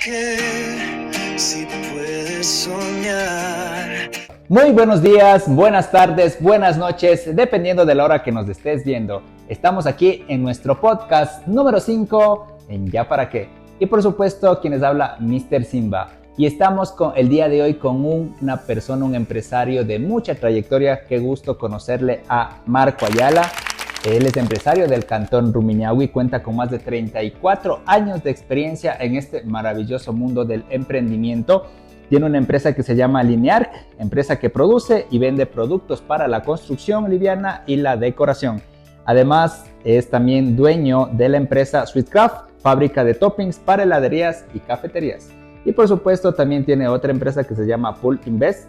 qué si puedes soñar? Muy buenos días, buenas tardes, buenas noches, dependiendo de la hora que nos estés viendo. Estamos aquí en nuestro podcast número 5 en Ya Para Qué. Y por supuesto, quienes habla Mr. Simba. Y estamos el día de hoy con una persona, un empresario de mucha trayectoria. Qué gusto conocerle a Marco Ayala. Él es empresario del Cantón Rumiñahui, cuenta con más de 34 años de experiencia en este maravilloso mundo del emprendimiento. Tiene una empresa que se llama Linearc, empresa que produce y vende productos para la construcción liviana y la decoración. Además, es también dueño de la empresa Sweetcraft, fábrica de toppings para heladerías y cafeterías. Y por supuesto, también tiene otra empresa que se llama Pool Invest,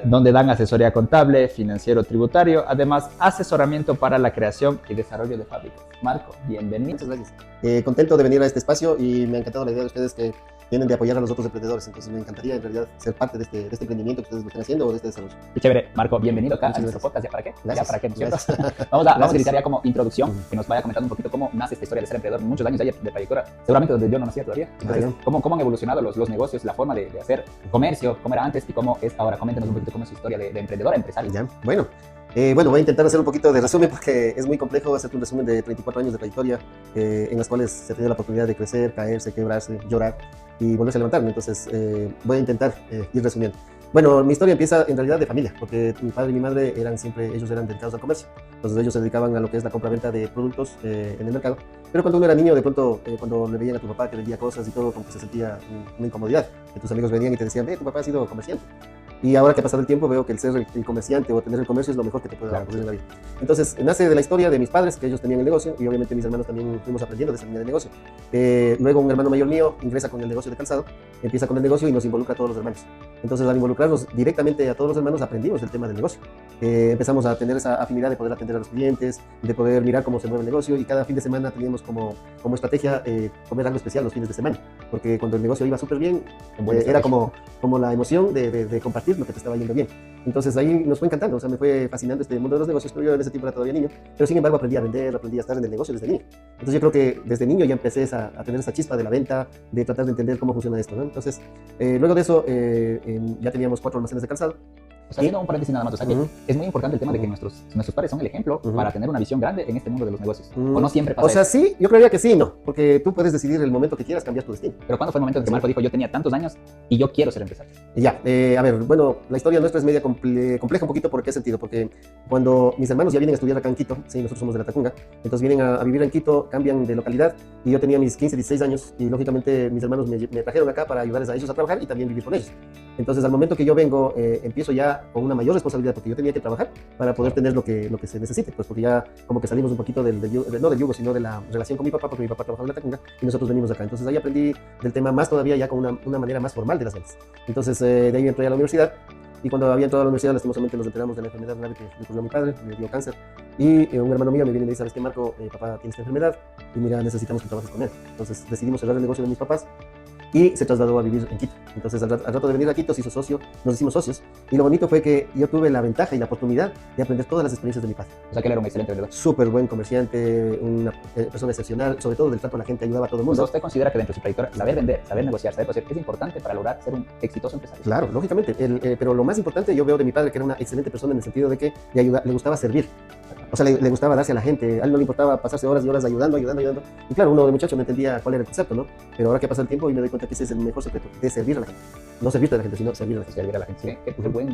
donde dan asesoría contable, financiero, tributario, además asesoramiento para la creación y desarrollo de fábricas. Marco, bienvenido. Muchas gracias. Contento de venir a este espacio y me ha encantado la idea de ustedes que tienen de apoyar a los otros emprendedores. Entonces me encantaría en realidad ser parte de este emprendimiento que ustedes lo están haciendo o de este desarrollo. Qué chévere. Marco, bienvenido acá a nuestro podcast. ¿Ya para qué? Gracias. ¿Ya para qué? ¿No es cierto? Vamos a iniciar ya como introducción, que nos vaya comentando un poquito cómo nace esta historia de ser emprendedor. Muchos años de trayectoria, seguramente donde yo no nacía todavía. Entonces, ¿cómo han evolucionado los negocios, la forma de hacer comercio, cómo era antes y cómo es ahora? Coméntenos un poquito cómo es su historia de emprendedor a empresario. Ya, bueno, voy a intentar hacer un poquito de resumen porque es muy complejo hacerte un resumen de 34 años de trayectoria en las cuales se ha tenido la oportunidad de crecer, caerse, quebrarse, llorar y volverse a levantarme. Entonces voy a intentar ir resumiendo. Bueno, mi historia empieza en realidad de familia, porque mi padre y mi madre ellos eran dedicados al comercio. Entonces ellos se dedicaban a lo que es la compra-venta de productos en el mercado. Pero cuando uno era niño, de pronto, cuando le veían a tu papá que vendía cosas y todo, como que se sentía una incomodidad. Que tus amigos venían y te decían, tu papá ha sido comerciante. Y ahora que ha pasado el tiempo, veo que el ser el comerciante o tener el comercio es lo mejor que te puede ocurrir en la vida. Entonces, nace de la historia de mis padres, que ellos tenían el negocio, y obviamente mis hermanos también fuimos aprendiendo de esa línea de negocio. Luego, un hermano mayor mío ingresa con el negocio de calzado, empieza con el negocio y nos involucra a todos los hermanos. Entonces, al involucrarnos directamente a todos los hermanos, aprendimos el tema del negocio. Empezamos a tener esa afinidad de poder atender a los clientes, de poder mirar cómo se mueve el negocio, y cada fin de semana teníamos como estrategia comer algo especial los fines de semana, porque cuando el negocio iba súper bien, era como la emoción de compartir lo que te estaba yendo bien. Entonces ahí nos fue encantando, o sea, me fue fascinando este mundo de los negocios, pero yo en ese tiempo era todavía niño, pero sin embargo aprendí a vender, aprendí a estar en el negocio desde niño. Entonces yo creo que desde niño ya empecé a tener esa chispa de la venta, de tratar de entender cómo funciona esto, ¿no? Entonces, luego de eso, ya teníamos 4 almacenes de calzado. O sea, haciendo un paréntesis nada más, o sea, que es muy importante el tema de que nuestros padres son el ejemplo para tener una visión grande en este mundo de los negocios. O no siempre pasa eso. O sea, eso. sí, yo creería que sí, no, porque tú puedes decidir el momento que quieras cambiar tu destino. Pero ¿cuándo fue el momento en que Marco dijo, yo tenía tantos años y yo quiero ser empresario? Ya, a ver, bueno, la historia nuestra es media compleja un poquito. ¿Por qué sentido? Porque cuando mis hermanos ya vienen a estudiar acá en Quito, sí, nosotros somos de La Tacunga, entonces vienen a vivir en Quito, cambian de localidad, y yo tenía mis 15, 16 años, y lógicamente mis hermanos me trajeron acá para ayudarles a ellos a trabajar y también vivir con ellos. Entonces, al momento que yo vengo, empiezo ya con una mayor responsabilidad, porque yo tenía que trabajar para poder tener lo que se necesite, pues porque ya como que salimos un poquito no del yugo, sino de la relación con mi papá, porque mi papá trabajaba en La Tacunga y nosotros venimos acá. Entonces ahí aprendí del tema más todavía, ya con una manera más formal de las ventas. Entonces de ahí entré a la universidad, y cuando había entrado a la universidad, lastimosamente nos enteramos de la enfermedad grave que le ocurrió a mi padre, me dio cáncer, y un hermano mío me viene y me dice, ¿sabes qué, Marco? Papá tiene esta enfermedad y mira, necesitamos que trabajes con él. Entonces decidimos cerrar el negocio de mis papás y se trasladó a vivir en Quito. Entonces al rato de venir a Quito se hizo socio, nos hicimos socios, y lo bonito fue que yo tuve la ventaja y la oportunidad de aprender todas las experiencias de mi padre. O sea, que él era un excelente vendedor. Súper buen comerciante, una persona excepcional, sobre todo del trato a la gente, ayudaba a todo el mundo. O sea, ¿usted considera que dentro de su trayectoria saber vender, saber negociar, saber hacer es importante para lograr ser un exitoso empresario? Claro, lógicamente, pero lo más importante yo veo de mi padre que era una excelente persona en el sentido de que le gustaba servir. O sea, le gustaba darse a la gente, a él no le importaba pasarse horas y horas ayudando. Y claro, uno de muchacho no entendía cuál era el concepto, ¿no? Pero ahora que pasa el tiempo y me doy cuenta que ese es el mejor secreto, de servir a la gente. No servirte a la gente, sino servir a la gente. Servir a la gente, sí.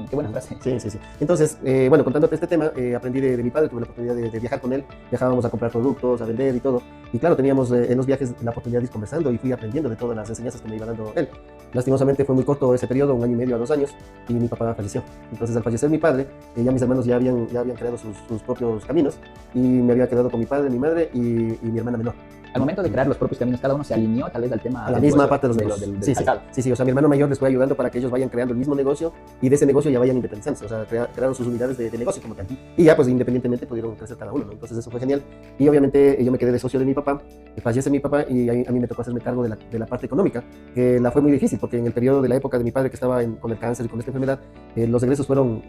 Qué buena frase. Sí. Entonces, bueno, contándote este tema, aprendí de mi padre, tuve la oportunidad de viajar con él, viajábamos a comprar productos, a vender y todo. Y claro, teníamos en los viajes la oportunidad de ir conversando y fui aprendiendo de todas las enseñanzas que me iba dando él. Lastimosamente fue muy corto ese periodo, 1 año y medio a 2 años, y mi papá falleció. Entonces, al fallecer mi padre, ya mis hermanos ya habían creado sus propios caminos, y me había quedado con mi padre, mi madre y mi hermana menor. Al momento de crear los propios caminos, cada uno se alineó tal vez al tema a la misma parte de los negocios. Sí, o sea, mi hermano mayor les fue ayudando para que ellos vayan creando el mismo negocio y de ese negocio ya vayan independizándose, o sea, crearon sus unidades de negocio como tal. Y ya pues independientemente pudieron crecer cada uno, ¿no? Entonces eso fue genial. Y obviamente yo me quedé de socio de mi papá, fallece mi papá y a mí me tocó hacerme cargo de la parte económica, que la fue muy difícil porque en el periodo de la época de mi padre que estaba con el cáncer y con esta enfermedad, los egresos fueron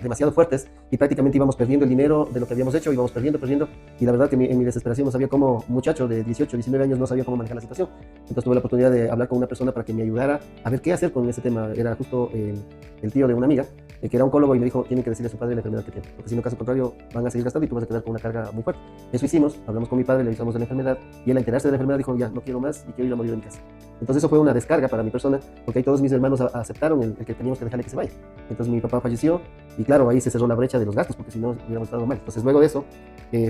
demasiado fuertes y prácticamente íbamos perdiendo el dinero de lo que habíamos hecho, íbamos perdiendo, y la verdad que en mi desesperación no sabía cómo, muchacho de 18, 19 años, no sabía cómo manejar la situación. Entonces tuve la oportunidad de hablar con una persona para que me ayudara a ver qué hacer con ese tema. Era justo el tío de una amiga, que era oncólogo, y me dijo, tienen que decirle a su padre la enfermedad que tiene, porque si no, caso contrario, van a seguir gastando y tú vas a quedar con una carga muy fuerte. Eso hicimos, hablamos con mi padre, le avisamos de la enfermedad, y él, al enterarse de la enfermedad, dijo, ya, no quiero más y quiero ir a morir de mi casa. Entonces eso fue una descarga para mi persona, porque ahí todos mis hermanos aceptaron el que teníamos que dejarle que se vaya. Entonces mi papá falleció, y claro, ahí se cerró la brecha de los gastos, porque si no hubiéramos estado mal. Entonces luego de eso,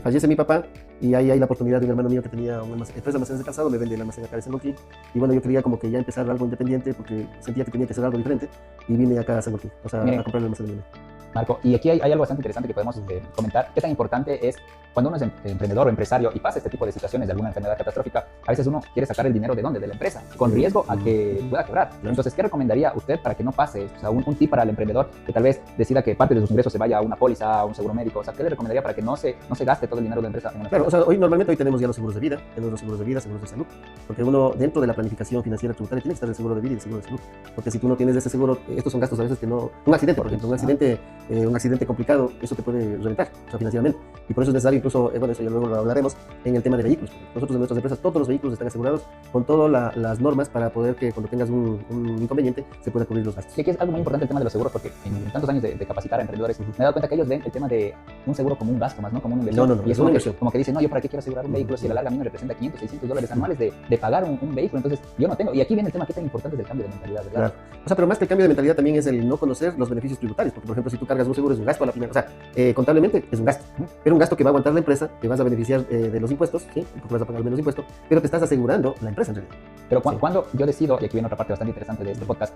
fallece mi papá, y ahí hay la oportunidad de un hermano mío que tenía tres almacenes de calzado, me vende el almacén acá de San Joaquín, y bueno, yo quería como que ya empezar algo independiente, porque sentía que tenía que hacer algo diferente, y vine acá a San Joaquín, o sea, a comprar el almacén de mi hermano. Marco, y aquí hay algo bastante interesante que podemos comentar. ¿Qué tan importante es cuando uno es emprendedor o empresario y pasa este tipo de situaciones de alguna enfermedad catastrófica? A veces uno quiere sacar el dinero ¿de dónde? De la empresa, con riesgo a que pueda quebrar. Entonces, ¿qué recomendaría usted para que no pase? O sea, un tip para el emprendedor que tal vez decida que parte de sus ingresos se vaya a una póliza, a un seguro médico. O sea, ¿qué le recomendaría para que no se gaste todo el dinero de la empresa en una Claro, o sea, hoy tenemos ya los seguros de vida, tenemos los seguros de vida, seguros de salud, porque uno dentro de la planificación financiera tributaria tiene que estar el seguro de vida y el seguro de salud, porque si tú no tienes ese seguro, estos son gastos a veces que no, un accidente, por ejemplo, un accidente complicado, eso te puede reventar, o sea, financieramente, y por eso es necesario incluso, bueno, eso ya luego lo hablaremos, en el tema de vehículos. Nosotros en nuestras empresas, todos los vehículos están asegurados con todas las normas para poder que cuando tengas un inconveniente se pueda cubrir los gastos. Y aquí es algo muy importante el tema de los seguros, porque en tantos años de capacitar a emprendedores, me he dado cuenta que ellos ven el tema de un seguro como un gasto más, no como una inversión. No, y es una inversión. Como que dicen, no, yo para qué quiero asegurar un vehículo si a la larga a mí me representa 500, 600 dólares anuales de pagar un vehículo. Entonces, yo no tengo. Y aquí viene el tema que tan importante es el cambio de mentalidad, ¿verdad? Claro. O sea, pero más que el cambio de mentalidad también es el no conocer los beneficios tributarios, porque por ejemplo, si tú cargas un seguro es un gasto a la final, o sea, contablemente es un gasto, pero un gasto que va a aguantar la empresa, te vas a beneficiar de los impuestos, ¿sí? Porque vas a pagar menos impuestos, pero te estás asegurando la empresa en realidad. Pero cuando yo decido, y aquí viene otra parte bastante interesante de este podcast,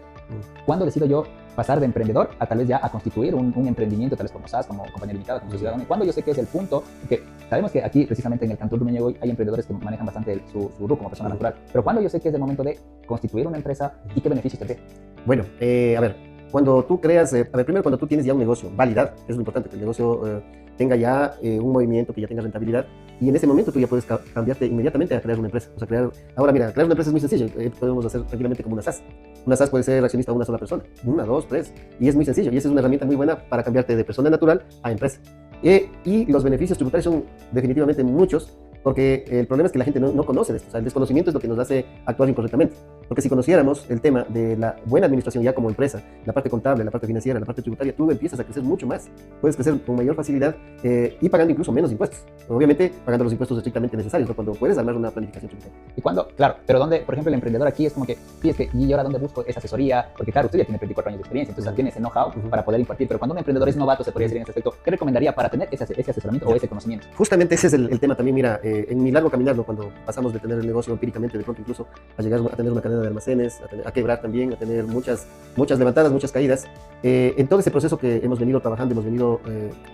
¿cuándo decido yo pasar de emprendedor a tal vez ya a constituir un emprendimiento, tal vez como SAS, como compañía limitada, como sociedad? ¿Cuándo yo sé que es el punto? Porque sabemos que aquí, precisamente en el Cantón Rumiñahui, hay emprendedores que manejan bastante su RU como persona natural. Pero ¿cuándo yo sé que es el momento de constituir una empresa y qué beneficios tendré? Bueno, a ver, cuando tú creas, primero cuando tú tienes ya un negocio validado, es lo importante, que el negocio tenga ya un movimiento, que ya tenga rentabilidad, y en ese momento tú ya puedes cambiarte inmediatamente a crear una empresa. O sea, ahora mira, crear una empresa es muy sencillo, podemos hacer tranquilamente como una SAS. Una SAS puede ser accionista de una sola persona, una, dos, tres, y es muy sencillo, y esa es una herramienta muy buena para cambiarte de persona natural a empresa. Y los beneficios tributarios son definitivamente muchos, porque el problema es que la gente no conoce de esto. O sea, el desconocimiento es lo que nos hace actuar incorrectamente. Porque si conociéramos el tema de la buena administración ya como empresa, la parte contable, la parte financiera, la parte tributaria, tú empiezas a crecer mucho más. Puedes crecer con mayor facilidad y pagando incluso menos impuestos. Obviamente pagando los impuestos estrictamente necesarios, ¿no? Cuando puedes armar una planificación tributaria. Y cuando, claro, pero donde, por ejemplo, el emprendedor aquí es como que, sí, es que, ¿y ahora dónde busco esa asesoría? Porque claro, usted ya tiene 24 años de experiencia, entonces tiene ese know-how para poder impartir. Pero cuando un emprendedor es novato, se podría decir en este aspecto, ¿qué recomendaría para tener ese asesoramiento o ese conocimiento? Justamente ese es el tema también. Mira, en mi largo caminar, ¿no? Cuando pasamos de tener el negocio empíricamente, de pronto incluso a llegar a tener una cadena de almacenes, a quebrar también, a tener muchas levantadas, muchas caídas, en todo ese proceso que hemos venido trabajando,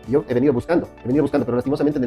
yo he venido buscando, pero lastimosamente en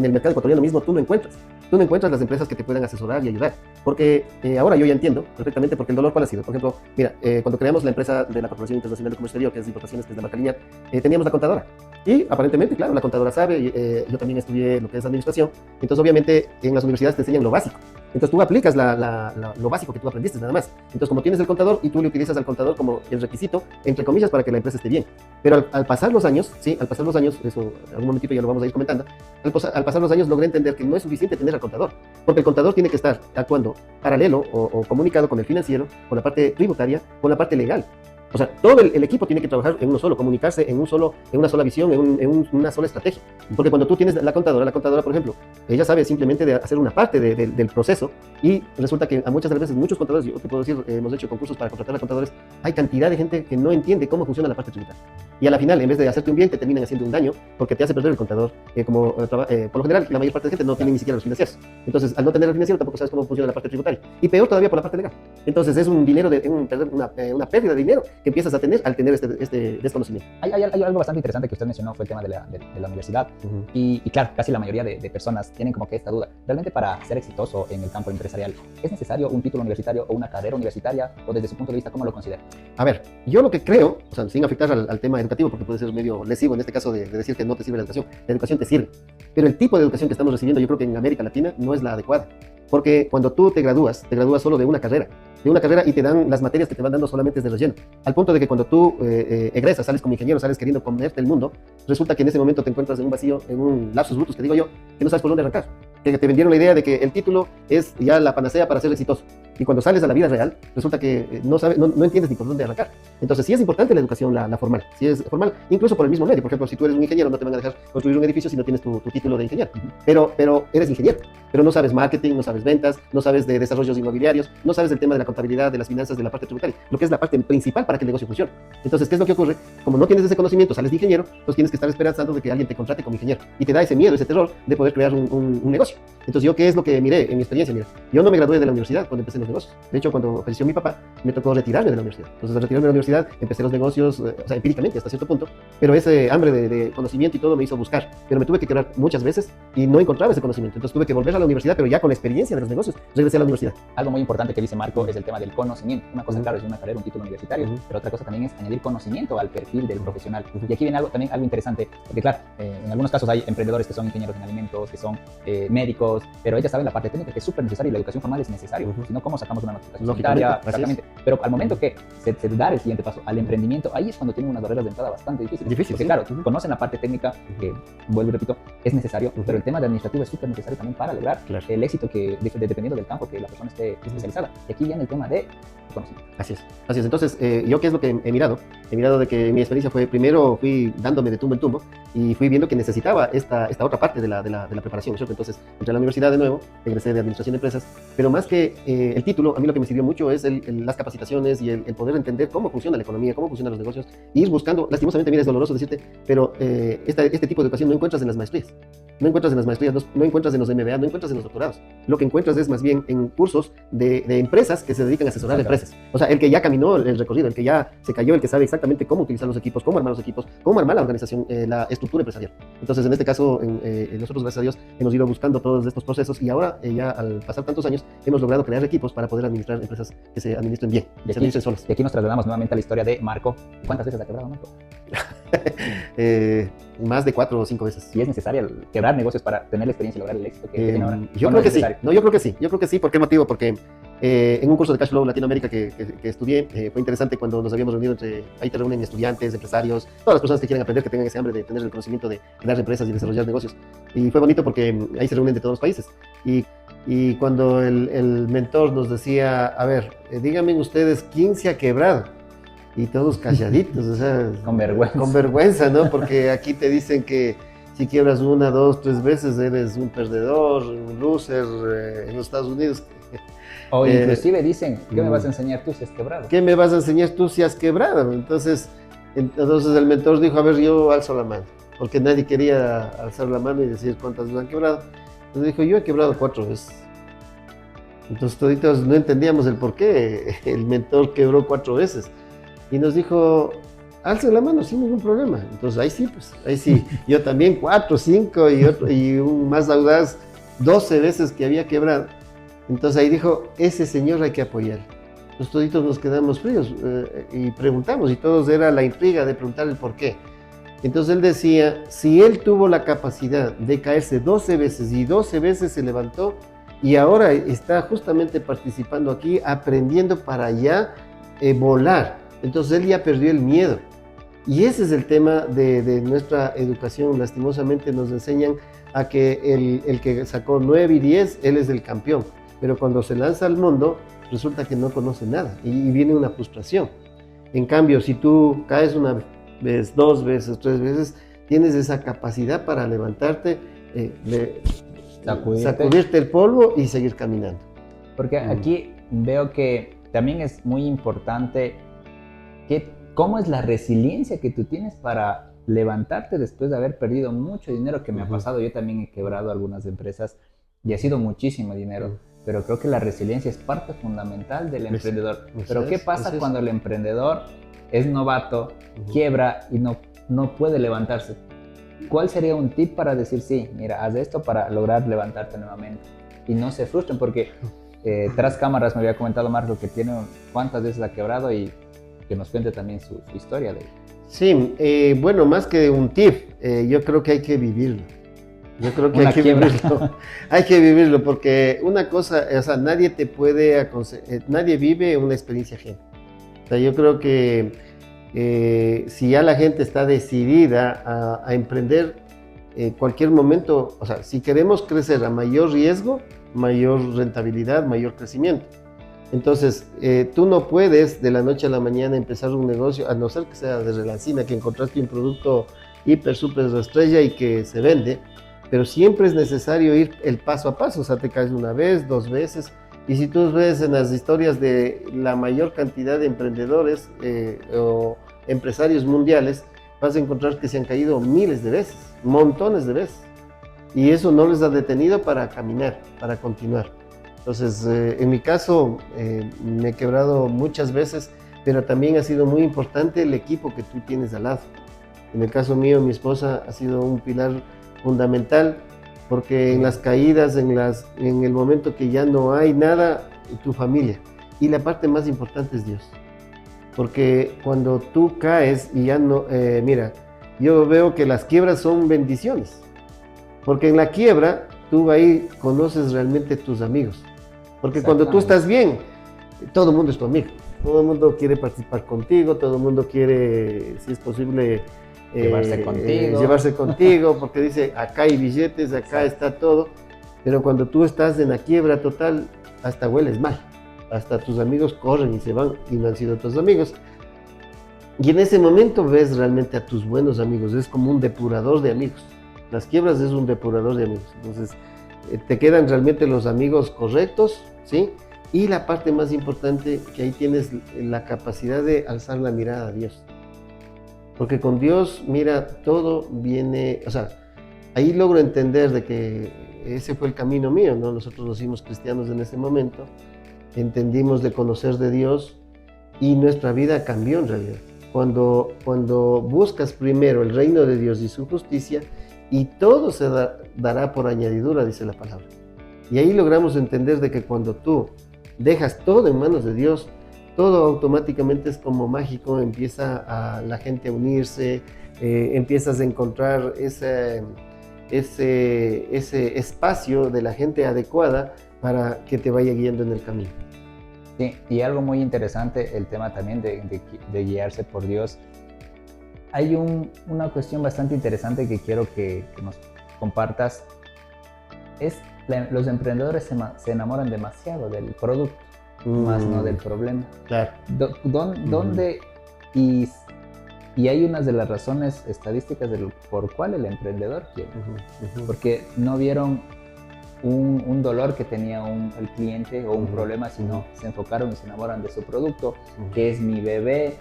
el mercado ecuatoriano mismo tú no encuentras las empresas que te puedan asesorar y ayudar, porque ahora yo ya entiendo perfectamente porque el dolor cuál ha sido. Por ejemplo, mira, cuando creamos la empresa de la Corporación Internacional de Comercio Exterior, que es de importaciones, que es la marca Lineal, teníamos la contadora, y aparentemente, claro, la contadora sabe, yo también estudié lo que es administración, entonces obviamente en las universidades te enseñan lo básico. Entonces tú aplicas lo básico que tú aprendiste nada más. Entonces como tienes el contador y tú le utilizas al contador como el requisito, entre comillas, para que la empresa esté bien. Pero al pasar los años, eso en algún momentito ya lo vamos a ir comentando, al pasar los años logré entender que no es suficiente tener al contador, porque el contador tiene que estar actuando paralelo o comunicado con el financiero, con la parte tributaria, con la parte legal. O sea, todo el equipo tiene que trabajar en uno solo, comunicarse en una sola visión, en una sola estrategia. Porque cuando tú tienes la contadora, por ejemplo, ella sabe simplemente de hacer una parte del proceso, y resulta que a muchas de las veces, muchos contadores, yo te puedo decir, hemos hecho concursos para contratar a contadores, hay cantidad de gente que no entiende cómo funciona la parte tributaria. Y a la final, en vez de hacerte un bien, te terminan haciendo un daño, porque te hace perder el contador. Por lo general, la mayor parte de gente no tiene ni siquiera los financieros. Entonces, al no tener el financiero, tampoco sabes cómo funciona la parte tributaria. Y peor todavía por la parte legal. Entonces, es una pérdida de dinero que empiezas a tener al tener este desconocimiento. Hay algo bastante interesante que usted mencionó, fue el tema de la universidad. Y claro, casi la mayoría de personas tienen como que esta duda. ¿Realmente para ser exitoso en el campo empresarial es necesario un título universitario o una carrera universitaria? ¿O desde su punto de vista, cómo lo considera? A ver, yo lo que creo, o sea, sin afectar al tema educativo, porque puede ser medio lesivo en este caso de decir que no te sirve la educación te sirve. Pero el tipo de educación que estamos recibiendo, yo creo que en América Latina no es la adecuada. Porque cuando tú te gradúas solo de una carrera y te dan las materias que te van dando solamente de relleno. Al punto de que cuando tú egresas, sales como ingeniero, sales queriendo comerte el mundo, resulta que en ese momento te encuentras en un vacío, en un lapsus brutus, que digo yo, que no sabes por dónde arrancar. Que te vendieron la idea de que el título es ya la panacea para ser exitoso. Y cuando sales a la vida real, resulta que no entiendes ni por dónde arrancar. Entonces, sí es importante la educación, la formal. Sí es formal, incluso por el mismo medio. Por ejemplo, si tú eres un ingeniero, no te van a dejar construir un edificio si no tienes tu título de ingeniero. Pero eres ingeniero. Pero no sabes marketing, no sabes ventas, no sabes de desarrollos inmobiliarios, no sabes del tema de la contabilidad, de las finanzas, de la parte tributaria, lo que es la parte principal para que el negocio funcione. Entonces, ¿qué es lo que ocurre? Como no tienes ese conocimiento, sales de ingeniero, entonces tienes que estar esperando de que alguien te contrate como ingeniero. Y te da ese miedo, ese terror de poder crear un negocio. Entonces, ¿yo qué es lo que miré en mi experiencia? Mira, yo no me gradué de la universidad cuando empecé los negocios. De hecho, cuando falleció mi papá, me tocó retirarme de la universidad. Entonces, al retirarme de la universidad, empecé los negocios, o sea, empíricamente hasta cierto punto, pero ese hambre de conocimiento y todo me hizo buscar. Pero me tuve que quebrar muchas veces y no encontraba ese conocimiento. Entonces, tuve que volver a la universidad, pero ya con la experiencia de los negocios, regresé a la universidad. Algo muy importante que dice Marco es el tema del conocimiento. Una cosa, claro, es una carrera, un título universitario, pero otra cosa también es añadir conocimiento al perfil del profesional. Y aquí viene también algo interesante, porque claro, en algunos casos hay emprendedores que son ingenieros en alimentos, que son médicos, pero ellos saben la parte técnica que es súper necesaria y la educación formal es necesaria. Si no, ¿cómo sacamos una notificación sanitaria? Exactamente. Pero al momento que se da el siguiente paso al emprendimiento, ahí es cuando tienen unas barreras de entrada bastante difíciles. Porque sí. Claro, conocen la parte técnica, que vuelvo y repito, es necesario, pero el tema de administrativo es súper necesario también para lograr el éxito que dependiendo del campo que la persona esté especializada. Y aquí viene el tema de conocimiento. Así es. Entonces, ¿yo qué es lo que he mirado? He mirado de que mi experiencia fue, primero fui dándome de tumbo en tumbo y fui viendo que necesitaba esta otra parte de la preparación, ¿cierto? Entonces, entré a la universidad de nuevo, egresé de Administración de Empresas, pero más que el título, a mí lo que me sirvió mucho es las capacitaciones y el poder entender cómo funciona la economía, cómo funcionan los negocios, e ir buscando, lastimosamente, mira, es doloroso decirte, pero este tipo de educación no encuentras en las maestrías. No encuentras en las maestrías, no encuentras en los MBA, no encuentras en los doctorados. Lo que encuentras es más bien en cursos de empresas que se dedican a asesorar a empresas. O sea, el que ya caminó el recorrido, el que ya se cayó, el que sabe exactamente cómo utilizar los equipos, cómo armar los equipos, cómo armar la organización, la estructura empresarial. Entonces, en este caso, nosotros, gracias a Dios, hemos ido buscando todos estos procesos y ahora, ya al pasar tantos años, hemos logrado crear equipos para poder administrar empresas que se administren bien, que se administren solas. Y aquí nos trasladamos nuevamente a la historia de Marco. ¿Cuántas veces ha quebrado Marco? Más de 4 o 5 veces. ¿Y es necesario quebrar negocios para tener la experiencia y lograr el éxito que tiene ahora? Yo creo que sí. No, yo creo que sí. ¿Por qué motivo? Porque en un curso de Cash Flow Latinoamérica que estudié, fue interesante cuando nos habíamos reunido ahí te reúnen estudiantes, empresarios, todas las personas que quieran aprender, que tengan ese hambre de tener el conocimiento de crear empresas y desarrollar negocios. Y fue bonito porque ahí se reúnen de todos los países. Y cuando el mentor nos decía, a ver, díganme ustedes, ¿quién se ha quebrado? Y todos calladitos, o sea, con vergüenza. Con vergüenza, ¿no? Porque aquí te dicen que si quiebras 1, 2, 3 veces eres un perdedor, un loser en los Estados Unidos. O inclusive dicen, ¿qué me vas a enseñar tú si has quebrado? ¿Qué me vas a enseñar tú si has quebrado? Entonces el mentor dijo, a ver, yo alzo la mano, porque nadie quería alzar la mano y decir cuántas veces han quebrado. Entonces dijo, yo he quebrado 4 veces. Entonces toditos no entendíamos el por qué el mentor quebró 4 veces. Y nos dijo, alce la mano sin ningún problema. Entonces ahí sí, yo también 4, 5 y un más audaz 12 veces que había quebrado. Entonces ahí dijo, ese señor hay que apoyar. Los toditos nos quedamos fríos y preguntamos, y todos era la intriga de preguntar el por qué. Entonces él decía, si él tuvo la capacidad de caerse 12 veces y 12 veces se levantó y ahora está justamente participando aquí, aprendiendo para ya volar. Entonces él ya perdió el miedo. Y ese es el tema de nuestra educación. Lastimosamente nos enseñan a que el que sacó 9 y 10, él es el campeón. Pero cuando se lanza al mundo, resulta que no conoce nada y viene una frustración. En cambio, si tú caes una vez, 2 veces, 3 veces, tienes esa capacidad para levantarte, sacudirte el polvo y seguir caminando. Porque aquí veo que también es muy importante cómo es la resiliencia que tú tienes para levantarte después de haber perdido mucho dinero, que me ha pasado. Yo también he quebrado algunas empresas y ha sido muchísimo dinero, pero creo que la resiliencia es parte fundamental del emprendedor. Pero ¿qué pasa cuando el emprendedor es novato, quiebra y no puede levantarse? ¿Cuál sería un tip para decir, sí, mira, haz esto para lograr levantarte nuevamente? Y no se frustren, porque tras cámaras me había comentado Marco que tiene cuántas veces ha quebrado y que nos cuente también su historia de... Sí, bueno, más que un tip, yo creo que hay que vivirlo. Yo creo que hay que vivirlo, porque una cosa, o sea, nadie vive una experiencia ajena. O sea, yo creo que si ya la gente está decidida a emprender, cualquier momento, o sea, si queremos crecer a mayor riesgo, mayor rentabilidad, mayor crecimiento. Entonces, tú no puedes de la noche a la mañana empezar un negocio, a no ser que sea de relancina, que encontraste un producto hiper, súper estrella y que se vende, pero siempre es necesario ir el paso a paso, o sea, te caes una vez, dos veces, y si tú ves en las historias de la mayor cantidad de emprendedores o empresarios mundiales, vas a encontrar que se han caído miles de veces, montones de veces, y eso no les ha detenido para caminar, para continuar. Entonces, en mi caso, me he quebrado muchas veces, pero también ha sido muy importante el equipo que tú tienes al lado. En el caso mío, mi esposa ha sido un pilar fundamental, porque en las caídas, en el momento que ya no hay nada, tu familia. Y la parte más importante es Dios. Porque cuando tú caes y ya no, mira, yo veo que las quiebras son bendiciones. Porque en la quiebra, tú ahí conoces realmente tus amigos. Porque cuando tú estás bien, todo el mundo es tu amigo. Todo el mundo quiere participar contigo, todo el mundo quiere, si es posible, llevarse contigo, porque dice, acá hay billetes, acá está todo. Pero cuando tú estás en la quiebra total, hasta hueles mal. Hasta tus amigos corren y se van y no han sido tus amigos. Y en ese momento ves realmente a tus buenos amigos. Es como un depurador de amigos. Las quiebras es un depurador de amigos. Entonces, te quedan realmente los amigos correctos, ¿sí? Y la parte más importante, que ahí tienes la capacidad de alzar la mirada a Dios. Porque con Dios, mira, todo viene, o sea, ahí logro entender de que ese fue el camino mío, ¿no? Nosotros nos hicimos cristianos en ese momento, entendimos de conocer de Dios y nuestra vida cambió en realidad. Cuando buscas primero el reino de Dios y su justicia, y todo se dará por añadidura, dice la palabra. Y ahí logramos entender de que cuando tú dejas todo en manos de Dios, todo automáticamente es como mágico, empieza a la gente a unirse, empiezas a encontrar ese espacio de la gente adecuada para que te vaya guiando en el camino. Sí, y algo muy interesante, el tema también de guiarse por Dios. Hay una cuestión bastante interesante que quiero que nos compartas. Los emprendedores se enamoran demasiado del producto, más no del problema. Claro. ¿Dónde? Y hay unas de las razones estadísticas por cuál el emprendedor quiere. Porque no vieron un dolor que tenía el cliente o un problema, sino se enfocaron y se enamoran de su producto, que es mi bebé,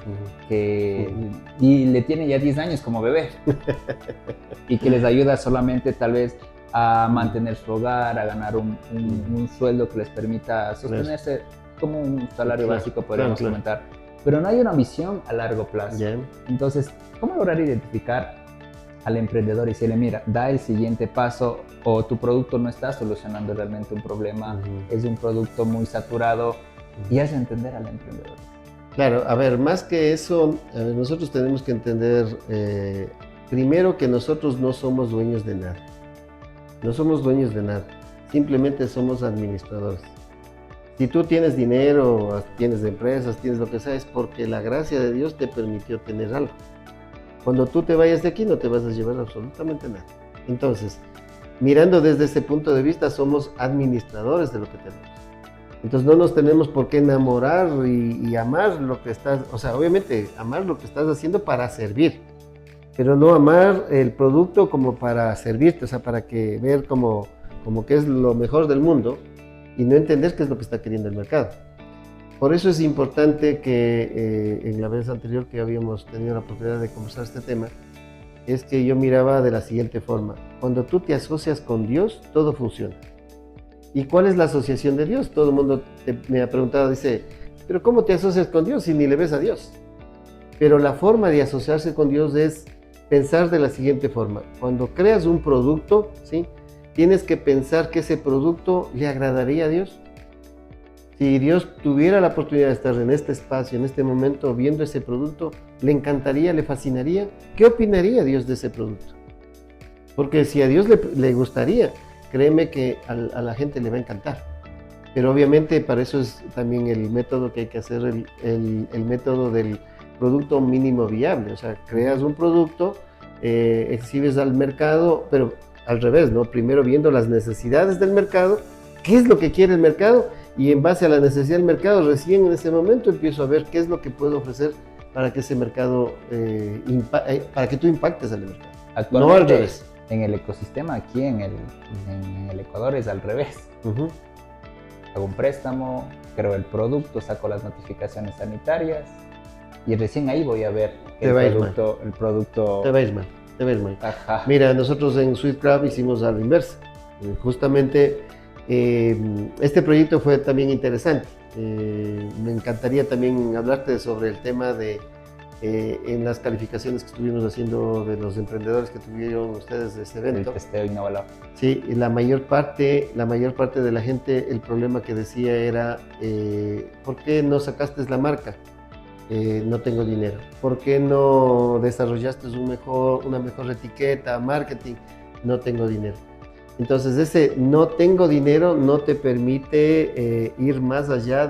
y le tiene ya 10 años como bebé, y que les ayuda solamente tal vez a mantener su hogar, a ganar un sueldo que les permita sostenerse como un salario básico, podríamos comentar. Pero no hay una visión a largo plazo. Yeah. Entonces, ¿cómo lograr identificar al emprendedor y decirle, mira, da el siguiente paso, o tu producto no está solucionando realmente un problema, es un producto muy saturado, y hace entender al emprendedor? Claro, a ver, más que eso, nosotros tenemos que entender primero que nosotros no somos dueños de nada. No somos dueños de nada, simplemente somos administradores. Si tú tienes dinero, tienes empresas, tienes lo que sea, es porque la gracia de Dios te permitió tener algo. Cuando tú te vayas de aquí no te vas a llevar absolutamente nada. Entonces, mirando desde ese punto de vista, somos administradores de lo que tenemos. Entonces no nos tenemos por qué enamorar y amar lo que estás, o sea, obviamente amar lo que estás haciendo para servir, pero no amar el producto como para servirte, o sea, para que ver como que es lo mejor del mundo y no entender qué es lo que está queriendo el mercado. Por eso es importante que en la vez anterior que habíamos tenido la oportunidad de conversar este tema, es que yo miraba de la siguiente forma. Cuando tú te asocias con Dios, todo funciona. ¿Y cuál es la asociación de Dios? Todo el mundo me ha preguntado, dice, ¿pero cómo te asocias con Dios si ni le ves a Dios? Pero la forma de asociarse con Dios es pensar de la siguiente forma. Cuando creas un producto, ¿sí? Tienes que pensar que ese producto le agradaría a Dios. Si Dios tuviera la oportunidad de estar en este espacio, en este momento, viendo ese producto, ¿le encantaría, le fascinaría? ¿Qué opinaría Dios de ese producto? Porque si a Dios le gustaría, créeme que a la gente le va a encantar. pero obviamente para eso es también el método que hay que hacer, el método del producto mínimo viable. O sea, creas un producto, exhibes al mercado, pero al revés, ¿no? Primero viendo las necesidades del mercado, qué es lo que quiere el mercado, y en base a la necesidad del mercado, recién en ese momento empiezo a ver qué es lo que puedo ofrecer para que ese mercado, para que tú impactes al mercado. Actualmente, no al revés. En el ecosistema aquí en el Ecuador es al revés. Uh-huh. Hago un préstamo, creo el producto, saco las notificaciones sanitarias y recién ahí voy a ver Te va a ir mal. el producto... Te va a ir mal, te va a ir mal. Ajá. Mira, nosotros en SweetCraft hicimos a la inversa. Justamente este proyecto fue también interesante. Me encantaría también hablarte sobre el tema de en las calificaciones que estuvimos haciendo de los emprendedores que tuvieron ustedes de ese evento. El testeo innovador. Sí, la mayor parte de la gente, el problema que decía era, ¿por qué no sacaste la marca? No tengo dinero. ¿Por qué no desarrollaste una mejor etiqueta, marketing? No tengo dinero. Entonces ese no tengo dinero no te permite ir más allá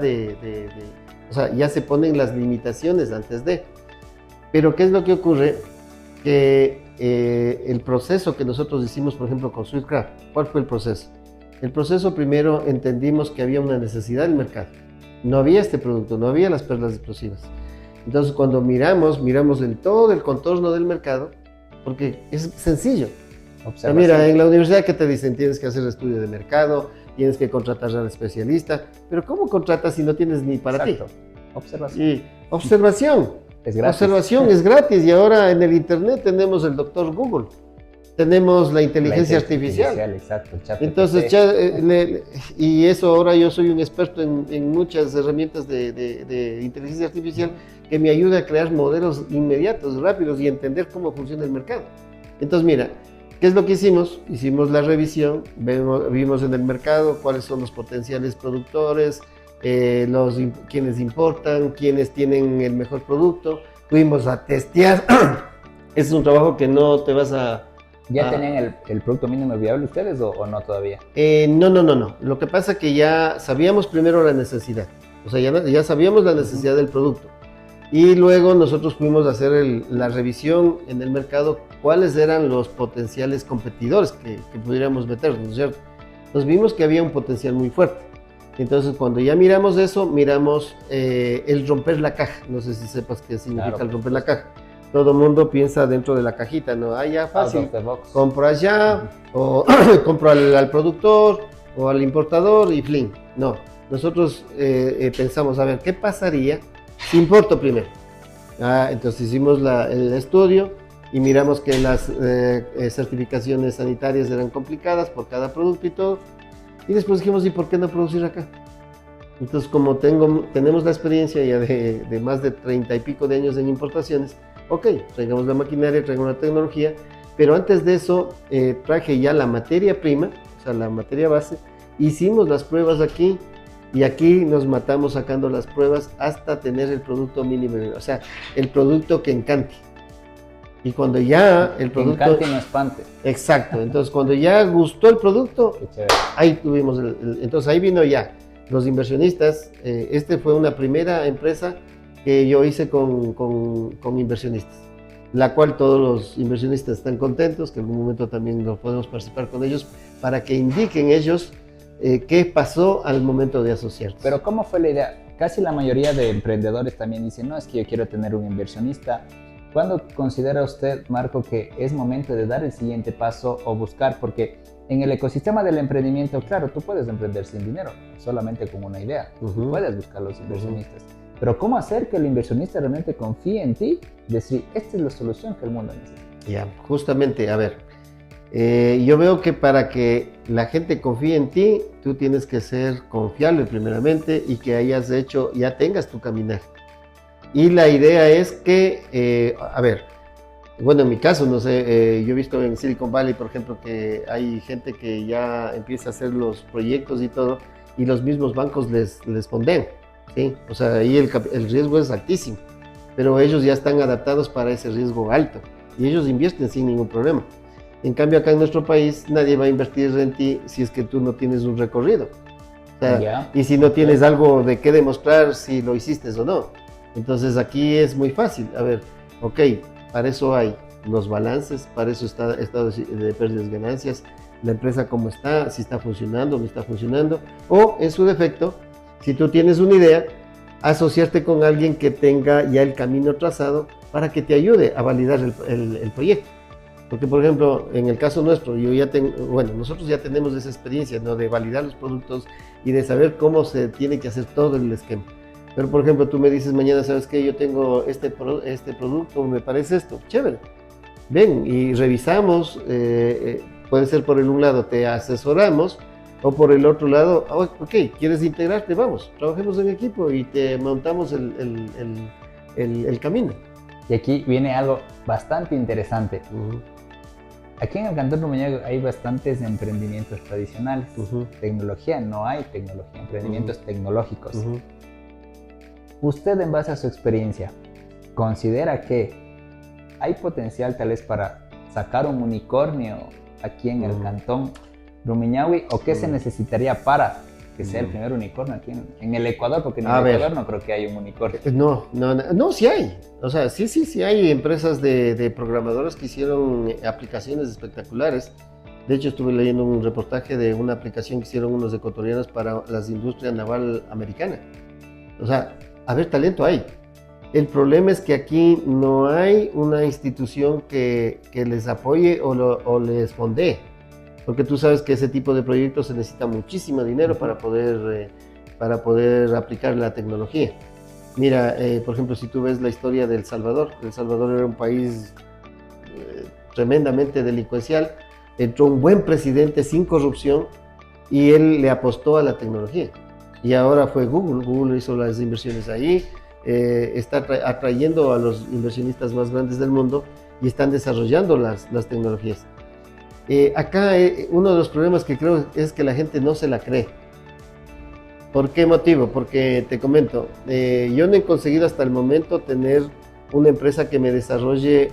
o sea, ya se ponen las limitaciones antes de. Pero ¿qué es lo que ocurre? Que el proceso que nosotros hicimos, por ejemplo, con SweetCraft, ¿cuál fue el proceso? El proceso primero entendimos que había una necesidad del mercado. No había este producto, no había las perlas explosivas. Entonces cuando miramos en todo el contorno del mercado, porque es sencillo. O sea, mira, en la universidad, ¿qué te dicen? Tienes que hacer estudio de mercado, tienes que contratar al especialista, pero ¿cómo contratas si no tienes ni para ti? Observación. Y observación. Es gratis. Observación es gratis, y ahora en el internet tenemos el doctor Google, tenemos la inteligencia artificial. Exacto, el chat. Entonces, y eso ahora yo soy un experto en muchas herramientas de inteligencia artificial que me ayuda a crear modelos inmediatos, rápidos y entender cómo funciona el mercado. Entonces, mira, ¿qué es lo que hicimos? Hicimos la revisión, vimos en el mercado cuáles son los potenciales productores, quienes importan, quienes tienen el mejor producto. Fuimos a testear. Ese es un trabajo que no te vas a... ¿Ya tenían el producto mínimo viable ustedes o no todavía? No. Lo que pasa es que ya sabíamos primero la necesidad. O sea, ya sabíamos la necesidad del producto. Y luego nosotros fuimos a hacer la revisión en el mercado, cuáles eran los potenciales competidores que pudiéramos meter, ¿no es cierto? Entonces vimos que había un potencial muy fuerte. Entonces cuando ya miramos eso, miramos el romper la caja. No sé si sepas qué significa el romper la caja. Todo el mundo piensa dentro de la cajita, ¿no? Ah, ya fácil, compro allá, o compro al productor, o al importador y flin. No, nosotros pensamos, a ver, ¿qué pasaría si importo primero? Entonces hicimos el estudio y miramos que las certificaciones sanitarias eran complicadas por cada producto y todo. Y después dijimos, ¿y por qué no producir acá? Entonces, como tenemos la experiencia ya de más de 30 y pico de años en importaciones, ok, traigamos la maquinaria, traigamos la tecnología, pero antes de eso traje ya la materia prima, o sea, la materia base, hicimos las pruebas aquí, y aquí nos matamos sacando las pruebas hasta tener el producto mínimo, o sea, el producto que encante. Y cuando ya el producto... Encante y no espante. Exacto, entonces cuando ya gustó el producto, ahí tuvimos, entonces ahí vino ya los inversionistas. Este fue una primera empresa que yo hice con inversionistas, la cual todos los inversionistas están contentos, que en algún momento también lo podemos participar con ellos, para que indiquen ellos qué pasó al momento de asociarse. Pero ¿cómo fue la idea? Casi la mayoría de emprendedores también dicen, no, es que yo quiero tener un inversionista. ¿Cuándo considera usted, Marco, que es momento de dar el siguiente paso o buscar? Porque en el ecosistema del emprendimiento, claro, tú puedes emprender sin dinero, solamente con una idea. Tú puedes buscar los inversionistas. Pero ¿cómo hacer que el inversionista realmente confíe en ti? Decir, esta es la solución que el mundo necesita. Ya, justamente, a ver, yo veo que para que la gente confíe en ti, tú tienes que ser confiable primeramente y que hayas hecho, ya tengas tu caminar. Y la idea es que, a ver, bueno, en mi caso, no sé, yo he visto en Silicon Valley, por ejemplo, que hay gente que ya empieza a hacer los proyectos y todo, y los mismos bancos les ponden, ¿sí? O sea, ahí el riesgo es altísimo, pero ellos ya están adaptados para ese riesgo alto, y ellos invierten sin ningún problema. En cambio, acá en nuestro país, nadie va a invertir en ti si es que tú no tienes un recorrido. O Ya. Y si no tienes algo de qué demostrar si lo hiciste o no. Entonces aquí es muy fácil. A ver, ok, para eso hay los balances, para eso está estado de pérdidas y ganancias, la empresa cómo está, si está funcionando, no está funcionando, o en su defecto, si tú tienes una idea, asociarte con alguien que tenga ya el camino trazado para que te ayude a validar el proyecto. Porque, por ejemplo, en el caso nuestro, nosotros ya tenemos esa experiencia, ¿no? De validar los productos y de saber cómo se tiene que hacer todo el esquema. Pero, por ejemplo, tú me dices mañana, ¿sabes qué? Yo tengo este producto, me parece esto, chévere. Ven y revisamos, puede ser por un lado, te asesoramos, o por el otro lado, ok, ¿quieres integrarte? Vamos, trabajemos en equipo y te montamos el camino. Y aquí viene algo bastante interesante. Aquí en el Cantón Rumiñahui hay bastantes emprendimientos tradicionales. Tecnología, no hay tecnología, emprendimientos tecnológicos. Usted, en base a su experiencia, ¿considera que hay potencial tal vez para sacar un unicornio aquí en el Cantón Rumiñahui? ¿O qué se necesitaría para que sea el primer unicornio aquí en el Ecuador? Porque en el Ecuador no creo que haya un unicornio. No, sí hay. O sea, sí hay empresas de programadores que hicieron aplicaciones espectaculares. De hecho, estuve leyendo un reportaje de una aplicación que hicieron unos ecuatorianos para las industrias naval americana. O sea, a ver, talento hay. El problema es que aquí no hay una institución que les apoye o les fondee. Porque tú sabes que ese tipo de proyectos se necesita muchísimo dinero para poder aplicar la tecnología. Mira, por ejemplo, si tú ves la historia de El Salvador era un país tremendamente delincuencial, entró un buen presidente sin corrupción y él le apostó a la tecnología. Y ahora fue Google hizo las inversiones ahí, está atrayendo a los inversionistas más grandes del mundo y están desarrollando las tecnologías. Acá uno de los problemas que creo es que la gente no se la cree. ¿Por qué motivo? Porque te comento, yo no he conseguido hasta el momento tener una empresa que me desarrolle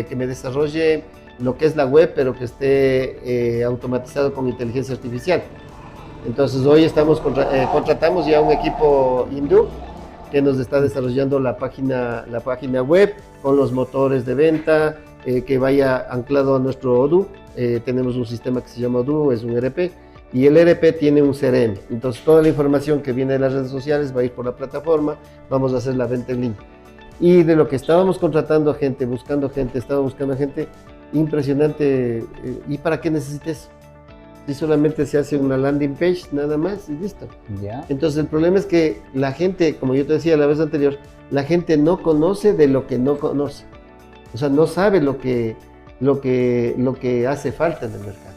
que me desarrolle lo que es la web, pero que esté automatizado con inteligencia artificial. Entonces hoy contratamos ya un equipo hindú que nos está desarrollando la página web con los motores de venta, que vaya anclado a nuestro Odoo. Tenemos un sistema que se llama Odoo, es un ERP, y el ERP tiene un CRM. Entonces toda la información que viene de las redes sociales va a ir por la plataforma, vamos a hacer la venta en línea. Y de lo que estábamos contratando gente, buscando gente, impresionante. ¿Y para qué necesitas? Si solamente se hace una landing page, nada más y listo. ¿Ya? Entonces el problema es que la gente, como yo te decía la vez anterior, la gente no conoce de lo que no conoce. O sea, no sabe lo que hace falta en el mercado.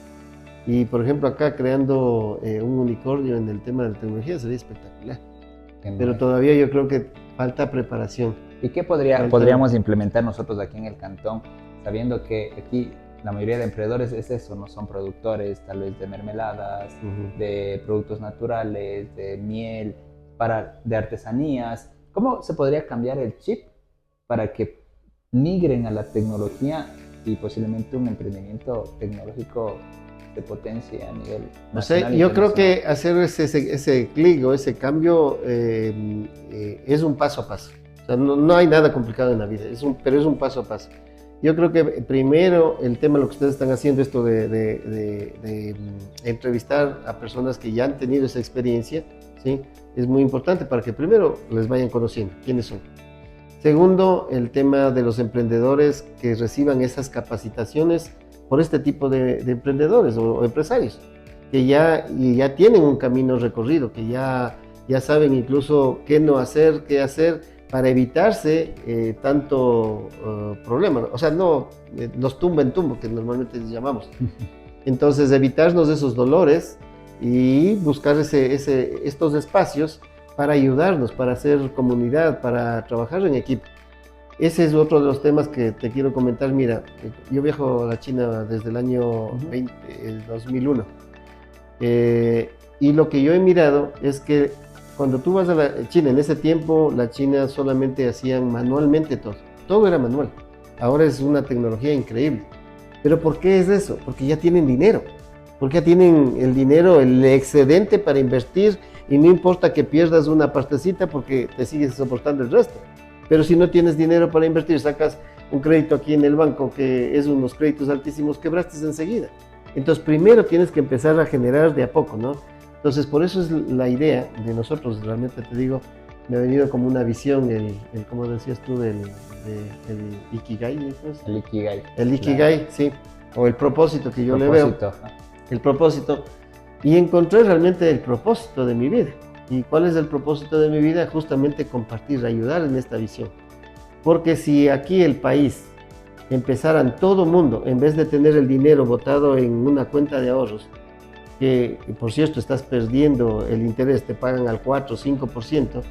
Y por ejemplo acá creando un unicornio en el tema de la tecnología sería espectacular. Pero todavía yo creo que falta preparación. ¿Y qué podríamos implementar nosotros aquí en el Cantón, sabiendo que aquí la mayoría de emprendedores es eso, no son productores tal vez de mermeladas, de productos naturales, de miel, de artesanías? ¿Cómo se podría cambiar el chip para que migren a la tecnología y posiblemente un emprendimiento tecnológico de potencia a nivel nacional? Yo creo que hacer ese clic o ese cambio es un paso a paso. O sea, no hay nada complicado en la vida, pero es un paso a paso. Yo creo que primero el tema, lo que ustedes están haciendo, esto de entrevistar a personas que ya han tenido esa experiencia, ¿sí? Es muy importante para que primero les vayan conociendo quiénes son. Segundo, el tema de los emprendedores que reciban esas capacitaciones por este tipo de emprendedores o empresarios, que ya tienen un camino recorrido, que ya saben incluso qué no hacer, qué hacer, para evitarse tanto problema. O sea, no los tumba en tumbo, que normalmente les llamamos. Entonces, evitarnos esos dolores y buscar estos espacios para ayudarnos, para hacer comunidad, para trabajar en equipo. Ese es otro de los temas que te quiero comentar. Mira, yo viajo a la China desde el año 2001. Y lo que yo he mirado es que cuando tú vas a la China, en ese tiempo la China solamente hacían manualmente todo era manual. Ahora es una tecnología increíble. ¿Pero por qué es eso? Porque ya tienen dinero. porque ya tienen el dinero, el excedente para invertir, y no importa que pierdas una partecita porque te sigues soportando el resto. Pero si no tienes dinero para invertir, sacas un crédito aquí en el banco, que es unos créditos altísimos, quebraste enseguida. Entonces, primero tienes que empezar a generar de a poco, ¿no? Entonces, por eso es la idea de nosotros, realmente te digo, me ha venido como una visión, como decías tú, el Ikigai, ¿no? El Ikigai. El Ikigai, claro. Sí, o el propósito que yo le veo. El propósito. Y encontré realmente el propósito de mi vida. ¿Y cuál es el propósito de mi vida? Justamente compartir, ayudar en esta visión. Porque si aquí el país empezaran todo mundo, en vez de tener el dinero botado en una cuenta de ahorros, que por cierto estás perdiendo el interés, te pagan al 4 o 5%,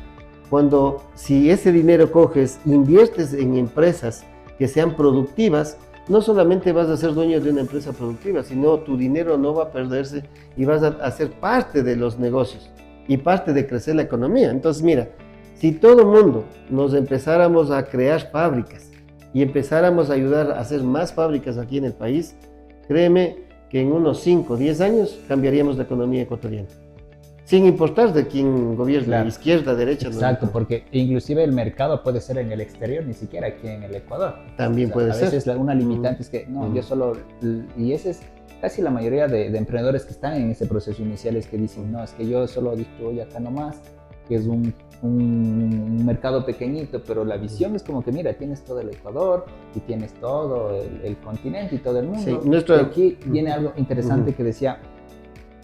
cuando si ese dinero coges, inviertes en empresas que sean productivas, no solamente vas a ser dueño de una empresa productiva, sino tu dinero no va a perderse y vas a ser parte de los negocios y parte de crecer la economía. Entonces mira, si todo el mundo nos empezáramos a crear fábricas y empezáramos a ayudar a hacer más fábricas aquí en el país, créeme que en unos 5 o 10 años cambiaríamos la economía ecuatoriana. Sin importar de quién gobierna, claro. Izquierda, derecha. Exacto, no, porque inclusive el mercado puede ser en el exterior, ni siquiera aquí en el Ecuador. También puede ser. A veces una limitante es que, no, yo solo, y esa es casi la mayoría de emprendedores que están en ese proceso inicial, es que dicen, no, es que yo solo distribuyo acá nomás, que es un mercado pequeñito, pero la visión es como que, mira, tienes todo el Ecuador y tienes todo el continente y todo el mundo. Sí, y aquí viene algo interesante que decía,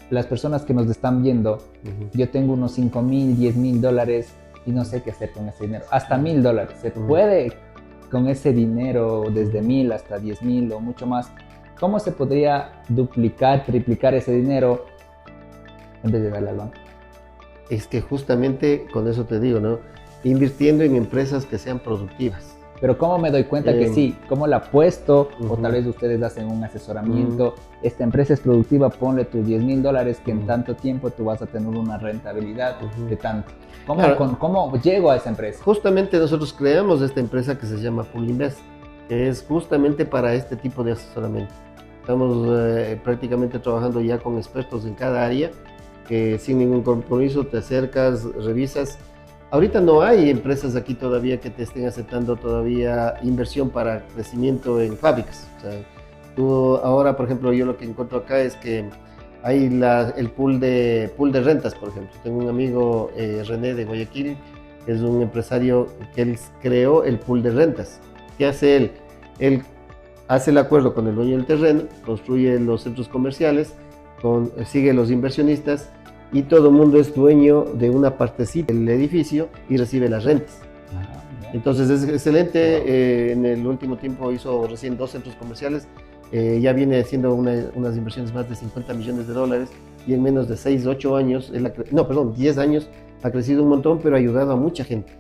las personas que nos están viendo, yo tengo unos 5,000, 10,000 dólares y no sé qué hacer con ese dinero. Hasta $1,000. ¿Se puede con ese dinero desde 1,000 hasta 10,000 o mucho más? ¿Cómo se podría duplicar, triplicar ese dinero en vez de darle al banco? Es que justamente con eso te digo, ¿no? Invirtiendo en empresas que sean productivas. Pero ¿cómo me doy cuenta que sí? ¿Cómo la apuesto? O tal vez ustedes hacen un asesoramiento. Esta empresa es productiva, ponle tus $10,000 que en tanto tiempo tú vas a tener una rentabilidad de tanto. ¿Cómo llego a esa empresa? Justamente nosotros creamos esta empresa que se llama Poolinvest, que es justamente para este tipo de asesoramiento. Estamos prácticamente trabajando ya con expertos en cada área, que sin ningún compromiso te acercas, revisas. Ahorita no hay empresas aquí todavía que te estén aceptando todavía inversión para crecimiento en fábricas. O sea, tú ahora, por ejemplo, yo lo que encuentro acá es que hay el pool de rentas, por ejemplo. Tengo un amigo, René de Guayaquil, que es un empresario que él creó el pool de rentas. ¿Qué hace él? Él hace el acuerdo con el dueño del terreno, construye los centros comerciales, sigue los inversionistas, y todo el mundo es dueño de una partecita del edificio y recibe las rentas. Entonces es excelente. En el último tiempo hizo recién 2 centros comerciales, ya viene haciendo unas inversiones más de $50 millones, y en menos de 6, 8 años, 10 años, ha crecido un montón, pero ha ayudado a mucha gente.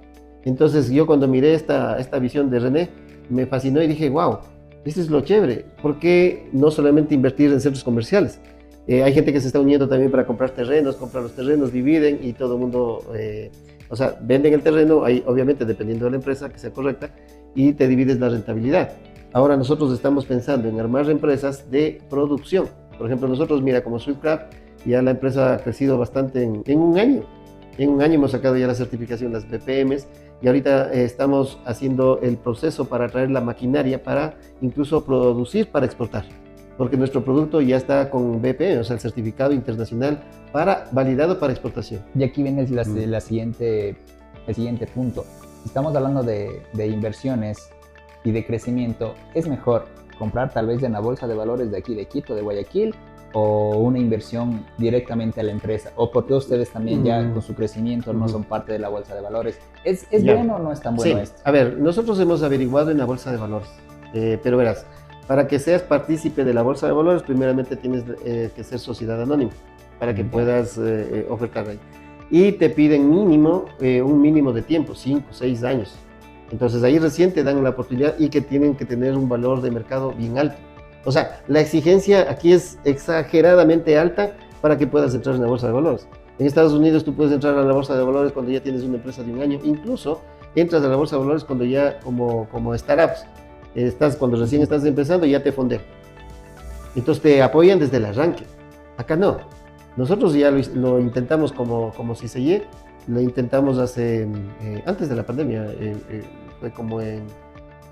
Entonces yo cuando miré esta visión de René, me fascinó y dije, wow, esto es lo chévere. ¿Por qué no solamente invertir en centros comerciales? Hay gente que se está uniendo también para comprar los terrenos, dividen y todo el mundo, venden el terreno, ahí, obviamente dependiendo de la empresa que sea correcta, y te divides la rentabilidad. Ahora nosotros estamos pensando en armar empresas de producción. Por ejemplo, nosotros, mira, como Swiftcraft, ya la empresa ha crecido bastante en un año. En un año hemos sacado ya la certificación, las BPMs, y ahorita estamos haciendo el proceso para traer la maquinaria para incluso producir para exportar. Porque nuestro producto ya está con BPM, o sea, el certificado internacional validado para exportación. Y aquí viene el siguiente punto. Si estamos hablando de inversiones y de crecimiento, ¿es mejor comprar tal vez en la bolsa de valores de aquí, de Quito, de Guayaquil, o una inversión directamente a la empresa? ¿O porque ustedes también ya con su crecimiento no son parte de la bolsa de valores? ¿Es bueno o no es tan bueno esto? A ver, nosotros hemos averiguado en la bolsa de valores, pero verás, para que seas partícipe de la bolsa de valores, primeramente tienes que ser sociedad anónima para que puedas ofertar ahí. Y te piden un mínimo de tiempo, 5, 6 años. Entonces ahí recién te dan la oportunidad y que tienen que tener un valor de mercado bien alto. O sea, la exigencia aquí es exageradamente alta para que puedas entrar en la bolsa de valores. En Estados Unidos tú puedes entrar a la bolsa de valores cuando ya tienes una empresa de un año. Incluso entras a la bolsa de valores cuando ya como startups. Cuando recién estás empezando, ya te fondean. Entonces te apoyan desde el arranque. Acá no. Nosotros ya lo intentamos como CICE, lo intentamos antes de la pandemia, fue como en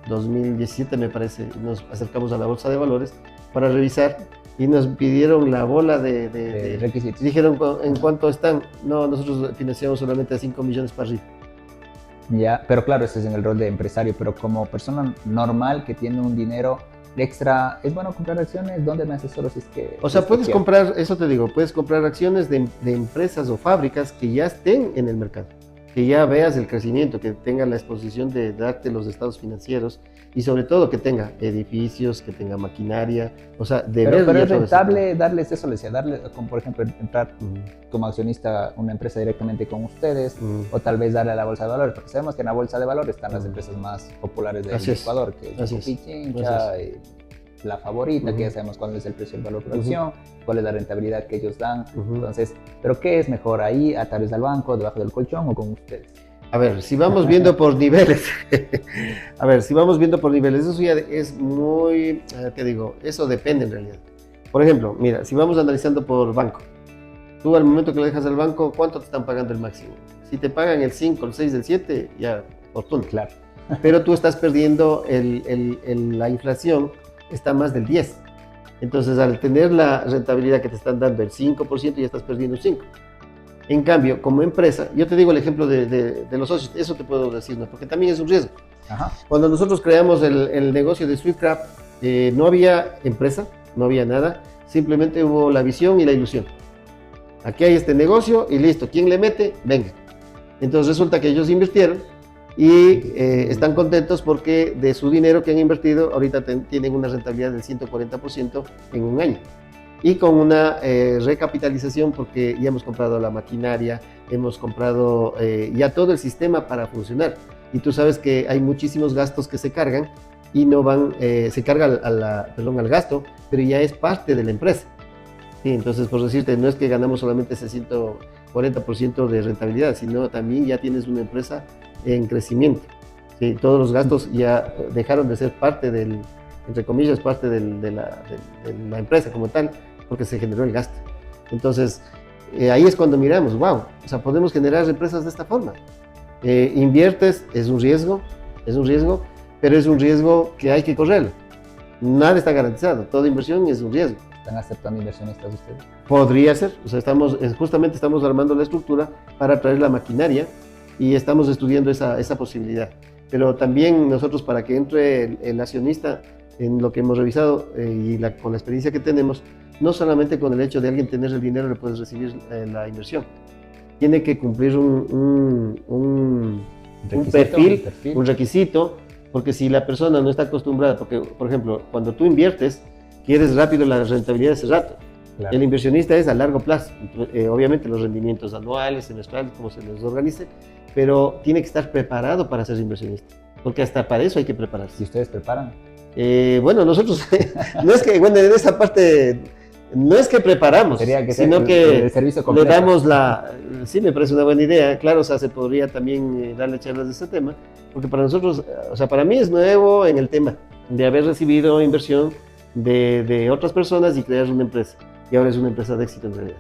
2017 me parece, nos acercamos a la Bolsa de Valores para revisar y nos pidieron la bola de requisitos. Dijeron, ¿en cuánto están? No, nosotros financiamos solamente a 5 millones para arriba. Ya, pero claro, ese es en el rol de empresario, pero como persona normal que tiene un dinero extra, ¿es bueno comprar acciones? ¿Dónde me asesoro si es que...? O sea, puedes comprar, eso te digo, puedes comprar acciones de empresas o fábricas que ya estén en el mercado, que ya veas el crecimiento, que tenga la exposición de darte los estados financieros y sobre todo que tenga edificios, que tenga maquinaria, o sea, de ver... Pero es rentable darles eso, les decía, darles, como por ejemplo, entrar como accionista una empresa directamente con ustedes, o tal vez darle a la bolsa de valores, porque sabemos que en la bolsa de valores están las empresas más populares del Ecuador, que es Pichincha, la Favorita, que ya sabemos cuál es el precio del valor por acción, cuál es la rentabilidad que ellos dan. Entonces, ¿pero qué es mejor ahí, a través del banco, debajo del colchón o con ustedes? A ver, si vamos viendo por niveles, eso ya es muy, ¿qué digo? Eso depende en realidad. Por ejemplo, mira, si vamos analizando por banco, tú al momento que lo dejas al banco, ¿cuánto te están pagando el máximo? Si te pagan el 5, el 6, el 7, ya, fortuna. Claro. Pero tú estás perdiendo la inflación, está más del 10. Entonces, al tener la rentabilidad que te están dando el 5%, ya estás perdiendo un 5%. En cambio, como empresa, yo te digo el ejemplo de los socios, eso te puedo decir, ¿no? Porque también es un riesgo. Ajá. Cuando nosotros creamos el negocio de SwiftCraft, no había empresa, no había nada, simplemente hubo la visión y la ilusión. Aquí hay este negocio y listo, ¿quién le mete? Venga. Entonces resulta que ellos invirtieron y están contentos porque de su dinero que han invertido, ahorita tienen una rentabilidad del 140% en un año. Y con una recapitalización porque ya hemos comprado la maquinaria, hemos comprado ya todo el sistema para funcionar. Y tú sabes que hay muchísimos gastos que se cargan y no van, se carga al gasto, pero ya es parte de la empresa. Sí, entonces, por decirte, no es que ganamos solamente ese 140% de rentabilidad, sino también ya tienes una empresa en crecimiento. Sí, todos los gastos ya dejaron de ser parte entre comillas, parte de la empresa como tal, porque se generó el gasto. Entonces, ahí es cuando miramos, wow, o sea, podemos generar empresas de esta forma. Inviertes, es un riesgo, pero es un riesgo que hay que correr. Nada está garantizado, toda inversión es un riesgo. ¿Están aceptando inversionistas ustedes? Podría ser, o sea, justamente estamos armando la estructura para traer la maquinaria y estamos estudiando esa posibilidad. Pero también nosotros, para que entre el accionista, en lo que hemos revisado con la experiencia que tenemos, no solamente con el hecho de alguien tener el dinero le puedes recibir la inversión. Tiene que cumplir un perfil, un requisito, porque si la persona no está acostumbrada, porque por ejemplo, cuando tú inviertes, quieres rápido la rentabilidad de ese rato. Claro. El inversionista es a largo plazo, obviamente los rendimientos anuales, semestrales, como se les organice, pero tiene que estar preparado para ser inversionista, porque hasta para eso hay que prepararse. ¿Y ustedes preparan? Bueno, nosotros, no es que, bueno, en esa parte, no es que preparamos, sino que le damos sí, me parece una buena idea, claro, o sea, se podría también darle charlas de este tema, porque para nosotros, o sea, para mí es nuevo en el tema de haber recibido inversión de otras personas y crear una empresa, y ahora es una empresa de éxito en realidad.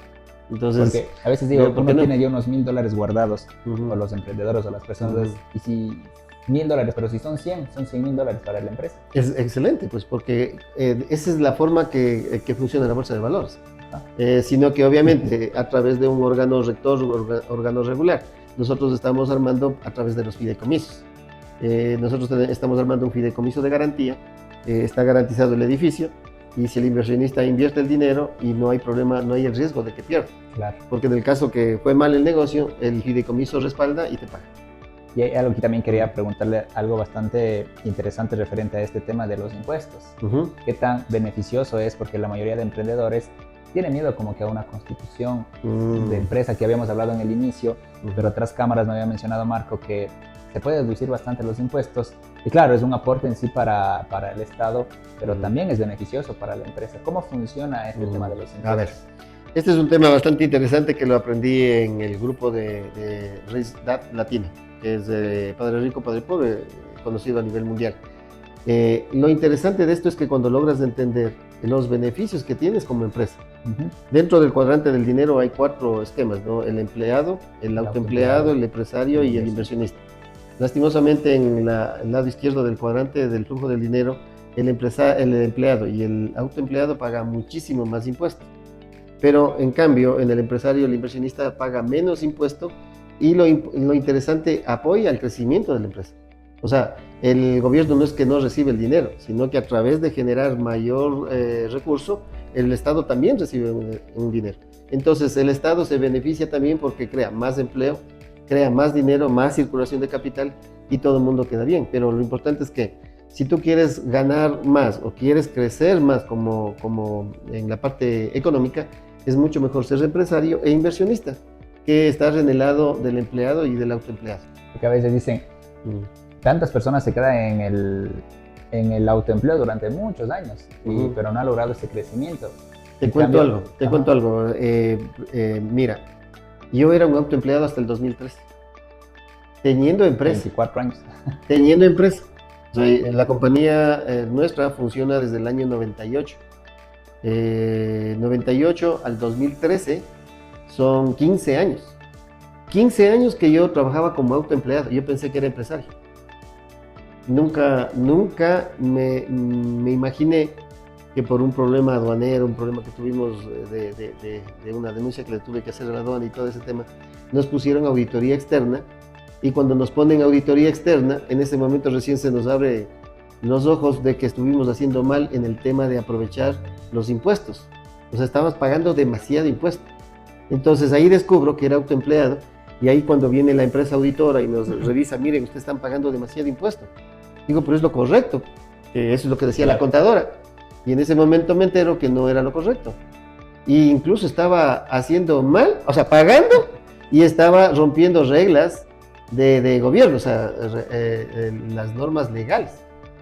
Entonces, porque a veces digo, uno tiene ya unos $1,000 guardados, o los emprendedores o las personas, y si $1,000, pero si son 100, son $100,000 para la empresa. Es excelente, pues, porque esa es la forma que funciona la bolsa de valores. Sino que obviamente a través de un órgano rector, órgano regular, nosotros estamos armando a través de los fideicomisos. Nosotros estamos armando un fideicomiso de garantía, está garantizado el edificio, y si el inversionista invierte el dinero y no hay problema, no hay el riesgo de que pierda. Claro. Porque en el caso que fue mal el negocio, el fideicomiso respalda y te paga. Y hay algo que también quería preguntarle, algo bastante interesante referente a este tema de los impuestos. ¿Qué tan beneficioso es? Porque la mayoría de emprendedores tienen miedo como que a una constitución de empresa que habíamos hablado en el inicio, pero otras cámaras me había mencionado Marco que se puede deducir bastante los impuestos. Y claro, es un aporte en sí para el Estado, pero también es beneficioso para la empresa. ¿Cómo funciona este tema de los impuestos? A ver, este es un tema bastante interesante que lo aprendí en el grupo de Rich Dad Latina, que es de Padre Rico, Padre Pobre, conocido a nivel mundial. Lo interesante de esto es que cuando logras entender los beneficios que tienes como empresa. Ujú. Dentro del cuadrante del dinero hay 4 esquemas, ¿no? El empleado, el autoempleado, el empresario y el inversionista. Lastimosamente, en el lado izquierdo del cuadrante del flujo del dinero, el empleado y el autoempleado pagan muchísimo más impuestos. Pero en cambio, en el empresario, el inversionista paga menos impuesto y lo interesante, apoya el crecimiento de la empresa. O sea, el gobierno no es que no recibe el dinero, sino que a través de generar mayor recurso, el Estado también recibe un dinero. Entonces, el Estado se beneficia también porque crea más empleo, crea más dinero, más circulación de capital y todo el mundo queda bien. Pero lo importante es que si tú quieres ganar más o quieres crecer más como en la parte económica, es mucho mejor ser empresario e inversionista que estar en el lado del empleado y del autoempleado. Porque a veces dicen, tantas personas se quedan en el autoempleo durante muchos años, pero no ha logrado ese crecimiento. Te cuento algo. Mira, yo era un autoempleado hasta el 2003, teniendo empresa. 24 años. Teniendo empresa. O sea, la compañía nuestra funciona desde el año 98. 98 al 2013 son 15 años. 15 años que yo trabajaba como autoempleado. Yo pensé que era empresario. Nunca me imaginé que por un problema aduanero, un problema que tuvimos de una denuncia que le tuve que hacer a la aduana y todo ese tema, nos pusieron auditoría externa. Y cuando nos ponen auditoría externa, en ese momento recién se nos abre los ojos de que estuvimos haciendo mal en el tema de aprovechar los impuestos. O sea, estábamos pagando demasiado impuesto. Entonces ahí descubro que era autoempleado y ahí cuando viene la empresa auditora y nos revisa, miren, ustedes están pagando demasiado impuesto. Digo, pero es lo correcto. Eso es lo que decía la contadora. Y en ese momento me entero que no era lo correcto. Y incluso estaba haciendo mal, o sea, pagando y estaba rompiendo reglas de gobierno, o sea, las normas legales.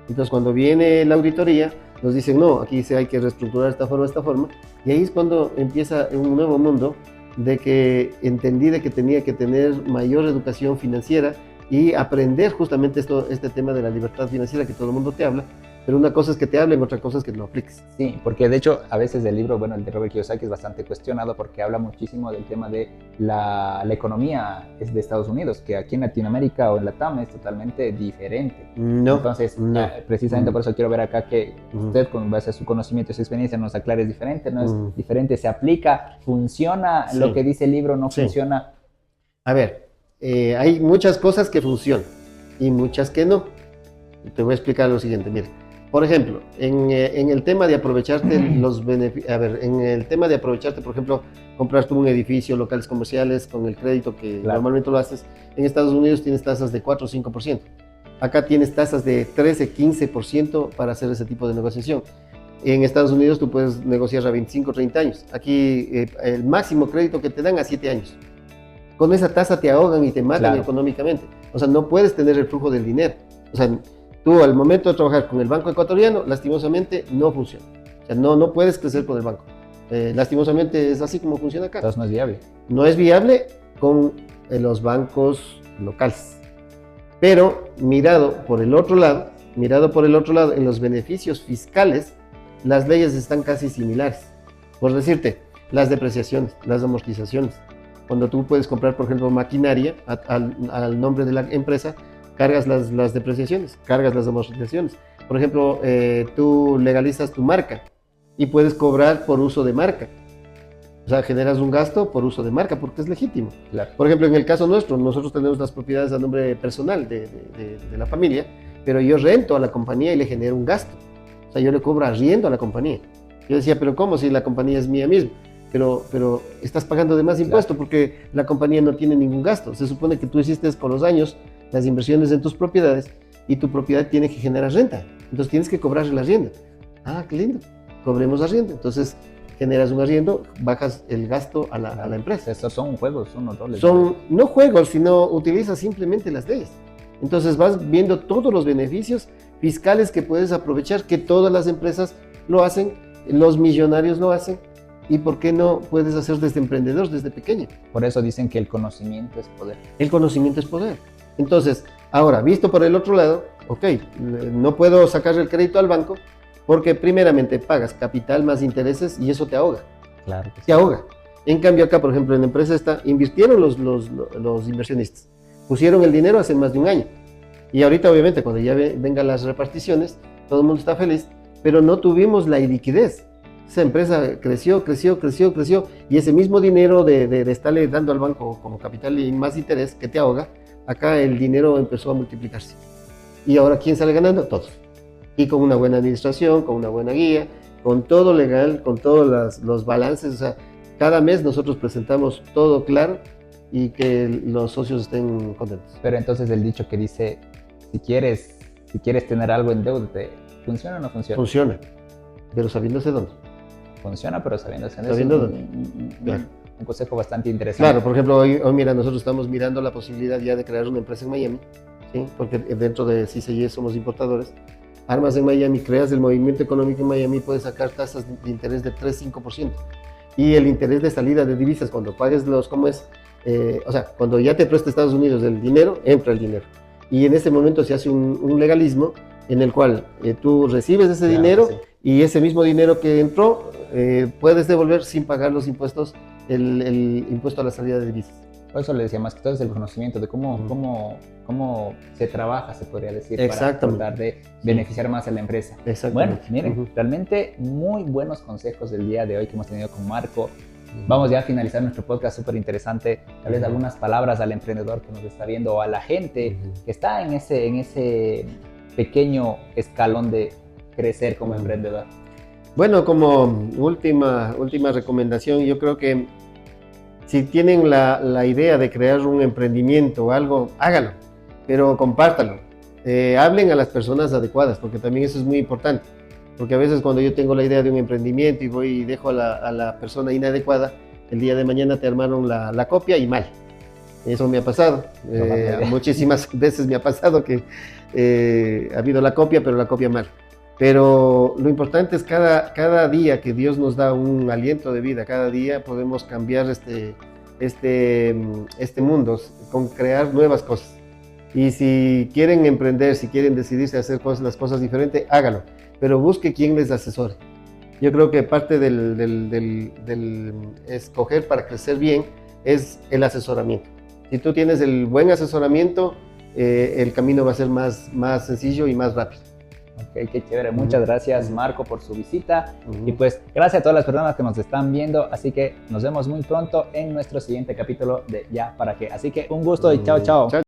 Entonces cuando viene la auditoría nos dicen, no, aquí hay que reestructurar esta forma, y ahí es cuando empieza un nuevo mundo de que entendí de que tenía que tener mayor educación financiera y aprender justamente este tema de la libertad financiera que todo el mundo te habla, pero una cosa es que te hablen, otra cosa es que lo apliques. Sí, porque de hecho a veces el libro, bueno, el de Robert Kiyosaki es bastante cuestionado porque habla muchísimo del tema de la economía de Estados Unidos, que aquí en Latinoamérica o en Latam es totalmente diferente. No. Entonces, precisamente por eso quiero ver acá que usted, con base a su conocimiento y su experiencia, nos aclare, es diferente, no es diferente, se aplica, funciona, sí. Lo que dice el libro no sí. funciona. A ver, hay muchas cosas que funcionan y muchas que no. Te voy a explicar lo siguiente, mira. Por ejemplo, en el tema de aprovecharte los beneficios, en el tema de aprovecharte, por ejemplo, comprar tú un edificio, locales comerciales con el crédito que normalmente lo haces, en Estados Unidos tienes tasas de 4 o 5%. Acá tienes tasas de 13, 15% para hacer ese tipo de negociación. En Estados Unidos tú puedes negociar a 25, 30 años. Aquí el máximo crédito que te dan a 7 años. Con esa tasa te ahogan y te matan económicamente. O sea, no puedes tener el flujo del dinero. O sea, tú al momento de trabajar con el Banco Ecuatoriano, lastimosamente no funciona. O sea, no puedes crecer con el banco. Lastimosamente es así como funciona acá. Entonces no es viable. No es viable con los bancos locales. Pero mirado por el otro lado, en los beneficios fiscales, las leyes están casi similares. Por decirte, las depreciaciones, las amortizaciones. Cuando tú puedes comprar, por ejemplo, maquinaria al nombre de la empresa, cargas las depreciaciones, cargas las amortizaciones. Por ejemplo, tú legalizas tu marca y puedes cobrar por uso de marca. O sea, generas un gasto por uso de marca porque es legítimo. Claro. Por ejemplo, en el caso nuestro, nosotros tenemos las propiedades a nombre personal de la familia, pero yo rento a la compañía y le genero un gasto. O sea, yo le cobro arriendo a la compañía. Yo decía, pero ¿cómo si la compañía es mía misma? Pero estás pagando de más impuesto porque la compañía no tiene ningún gasto. Se supone que tú hiciste con los años las inversiones en tus propiedades y tu propiedad tiene que generar renta. Entonces tienes que cobrar el arriendo. Ah, qué lindo. Cobremos arriendo. Entonces generas un arriendo, bajas el gasto a la empresa. Estos son juegos, son roles. Son no juegos, sino utilizas simplemente las leyes. Entonces vas viendo todos los beneficios fiscales que puedes aprovechar, que todas las empresas lo hacen, los millonarios lo hacen. ¿Y por qué no puedes hacer desde emprendedor, desde pequeño? Por eso dicen que el conocimiento es poder. El conocimiento es poder. Entonces, ahora, visto por el otro lado, ok, no puedo sacar el crédito al banco, porque primeramente pagas capital más intereses y eso te ahoga, Claro que sí. te ahoga. En cambio acá, por ejemplo, en la empresa esta, invirtieron los inversionistas, pusieron el dinero hace más de un año. Y ahorita, obviamente, cuando ya vengan las reparticiones, todo el mundo está feliz, pero no tuvimos la liquidez. Esa empresa creció, y ese mismo dinero de estarle dando al banco como capital y más interés que te ahoga, acá el dinero empezó a multiplicarse. Y ahora, ¿quién sale ganando? Todos. Y con una buena administración, con una buena guía, con todo legal, con todos los balances. O sea, cada mes nosotros presentamos todo claro y que los socios estén contentos. Pero entonces el dicho que dice, si quieres tener algo en deuda, ¿funciona o no funciona? Funciona, pero sabiéndose dónde. Funciona, pero sabiéndose dónde. Sabiendo Es dónde. Claro. un consejo bastante interesante. Claro, por ejemplo, hoy mira, nosotros estamos mirando la posibilidad ya de crear una empresa en Miami, ¿sí? Porque dentro de CCI somos importadores. Armas en Miami, creas el movimiento económico en Miami, puedes sacar tasas de interés de 3-5%. Y el interés de salida de divisas, cuando pagues ¿cómo es? O sea, cuando ya te presta Estados Unidos el dinero, entra el dinero. Y en ese momento se hace un legalismo en el cual tú recibes ese dinero y ese mismo dinero que entró puedes devolver sin pagar los impuestos, el impuesto a la salida de divisas. Por eso le decía, más que todo es el conocimiento de cómo se trabaja, se podría decir, para Exactamente. tratar de beneficiar más a la empresa. Bueno, Exactamente. miren, realmente muy buenos consejos del día de hoy que hemos tenido con Marco. Vamos ya a finalizar nuestro podcast súper interesante. Tal vez algunas palabras al emprendedor que nos está viendo o a la gente que está en ese pequeño escalón de crecer como emprendedor. Bueno, como última recomendación, yo creo que si tienen la idea de crear un emprendimiento o algo, háganlo, pero compártanlo. Hablen a las personas adecuadas, porque también eso es muy importante. Porque a veces cuando yo tengo la idea de un emprendimiento y voy y dejo a la persona inadecuada, el día de mañana te armaron la copia y mal. Eso me ha pasado. Muchísimas veces me ha pasado que ha habido la copia, pero la copia mal. Pero lo importante es cada día que Dios nos da un aliento de vida, cada día podemos cambiar este mundo con crear nuevas cosas. Y si quieren emprender, si quieren decidirse a hacer las cosas diferentes, háganlo. Pero busque quien les asesore. Yo creo que parte del escoger para crecer bien es el asesoramiento. Si tú tienes el buen asesoramiento, el camino va a ser más sencillo y más rápido. Ok, qué chévere. Muchas gracias, Marco, por su visita. Y pues gracias a todas las personas que nos están viendo. Así que nos vemos muy pronto en nuestro siguiente capítulo de Ya para qué. Así que un gusto y chao, chao.